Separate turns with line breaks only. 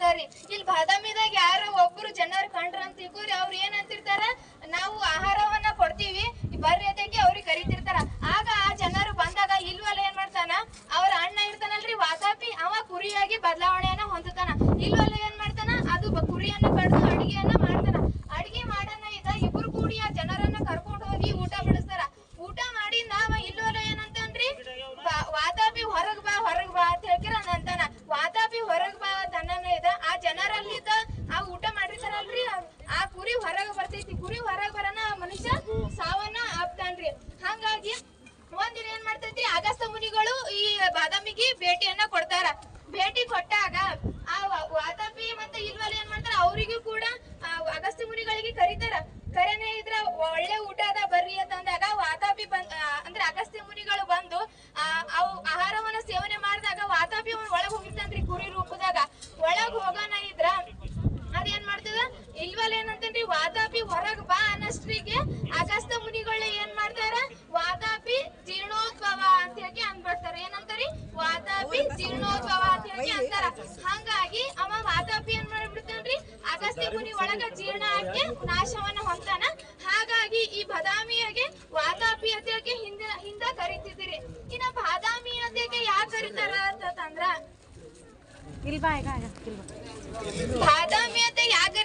ಬರ್ತಾರ್ರಿ. ಇಲ್ಲಿ ಬಾದಾಮಿದಾಗ ಯಾರ ಒಬ್ರು ಜನರು ಕಂಡ್ರ ಅಂತ ತಿಳ್ಕೊರಿ, ಅವ್ರು ಏನ್ ಅಂತಿರ್ತಾರ, ನಾವು ಆಹಾರವನ್ನ ಕೊಡ್ತೀವಿ ಬರ್ರಿ ಅದಕ್ಕೆ ಅವ್ರಿಗೆ ಕರಿತಿರ್ತಾರ. ಆಗ ಆ ಜನರು ಬಂದಾಗ ಇಲ್ವಲ್ಲ ಏನ್ ಮಾಡ್ತಾನ, ಅವ್ರ ಅಣ್ಣ ಇರ್ತಾನಲ್ರಿ ವಾತಾಪಿ, ಅವ ಕುರಿಯಾಗಿ ಬದಲಾವಣೆಯನ್ನ ಹೊಂದುತ್ತಾನ. ಇಲ್ವಲ್ಲ ಏನ್ ಮಾಡ್ತಾನ, ಅದು ಕುರಿಯನ್ನ ಕಡ್ದು ಅಡಿಗೆಯನ್ನ ಮಾಡ್ತಾನ. ಅಡಿಗೆ ಮಾಡನ್ನ ಇದ್ದ ಇಬ್ರು ಕೂಡಿ ಆ ಜನರನ್ನ ಕರ್ಕೊಂಡು ಹೋಗಿ ಊಟ ಬಡಿಸ್ತಾರ. ಊಟ ಮಾಡಿ ನಾವ ಇಲ್ವಲ್ಲ ಏನಂತಂದ್ರಿ, ವಾತಾಪಿ ಹೊರಗ್ ಬಾ ಅಂತ ಹೇಳ್ಕಿರ ಅಂತಾನ. ವಾತಾಪಿ ಹೊರಗ್ ಬಾ ತನ್ನ ಇದ ಆ ಜನರಲ್ಲಿದ್ದ ಆ ಊಟ ಮಾಡಿರ್ತಾರಲ್ರಿ, ಆ ಕುರಿ ಹೊರಗ್ ಬರ್ತೈತಿ. ಕುರಿ ಹೊರಗ್ ಬರನ ಮನುಷ್ಯ ಸಾವನ್ನ ಆಪ್ತಾನ್ರಿ. ಹಂಗಾಗಿ ಒಂದಿನ ಏನ್ ಮಾಡ್ತೈತಿ, ಅಗಸ್ತ್ಯ ಮುನಿಗಳು ಈ ಬಾದಾಮಿಗೆ ಭೇಟಿಯನ್ನ ಕೊಡ್ತಾರ. ಭೇಟಿ ಕೊಟ್ಟಾಗ ಆ ವಾತಾಪಿ ಮತ್ತೆ ಇಲ್ವಲ್ಲ ಏನ್ ಮಾಡ್ತಾರ, ಅವರಿಗೂ ಕೂಡ ಅಗಸ್ತ್ಯ ಮುನಿಗಳಿಗೆ ಕರೀತಾರ. ಕರೆನೇ ಇದ್ರ ಒಳ್ಳೆ ಊಟ ಅದ ಬರ್ರಿ ಅಂತಂದಾಗ ವಾತಾಪಿ ಅಂದ್ರೆ ಅಗಸ್ತ್ಯ ಮುನಿಗಳು ಬಂದು ಅವು ಆಹಾರವನ್ನ ಸೇವನೆ ಮಾಡಿದಾಗ ವಾತಾಪಿ ಒಳಗ್ ಹೋಗಿರ್ತಾನ್ರಿ ಕುರಿ ರೂಪದಾಗ. ಒಳಗ್ ಹೋಗೋಣ ಇದ್ರ ಅದೇನ್ ಮಾಡ್ತದ, ಇಲ್ವಲ್ಲ ಏನಂತೇನ್ರಿ, ವಾತಾಪಿ ಹೊರಗ್ ಬಾ ಅನ್ನಷ್ಟ್ರಿಗೆ ಅಗಸ್ತ್ಯ ಮುನಿಗಳು ಏನ್ ಮಾಡ್ತಾರ, ವಾತಾಪಿ ಜೀರ್ಣೋದ್ಭವ ಅಂತ ಹೇಳಿ ಅನ್ಬಿಡ್ತಾರ. ಏನಂತಾರಿ, ವಾತಾಪಿ ಜೀರ್ಣೋದ್ಭವ ಅಂತ ಹೇಳಿ ಅಂತಾರ. ಹಂಗಾಗಿ ಅವ ವಾತಾಪಿ ಏನ್ ಮಾಡ್ಬಿಡ್ತಾನ್ರಿ, ಅಗಸ್ತ್ಯ ಮುನಿ ಒಳಗ ಜೀರ್ಣ ಆಗಿ ನಾಶವನ್ನ ಹೊಂತಾನ. ಹಾಗಾಗಿ ಈ ಬಾದಾಮಿಯಾಗೆ ವಾತಾಪಿ ಅಂತ ಹಿಂದ ಕರಿತಿದ್ದೀರಿ. ಇನ್ನ ಬಾದಾಮಿ ಅಂತ ಯಾಕೆ ಕರಿತಾರ ಅಂತಂದ್ರ, ಬಾದಾಮಿ ಅಂತ ಯಾಕೆ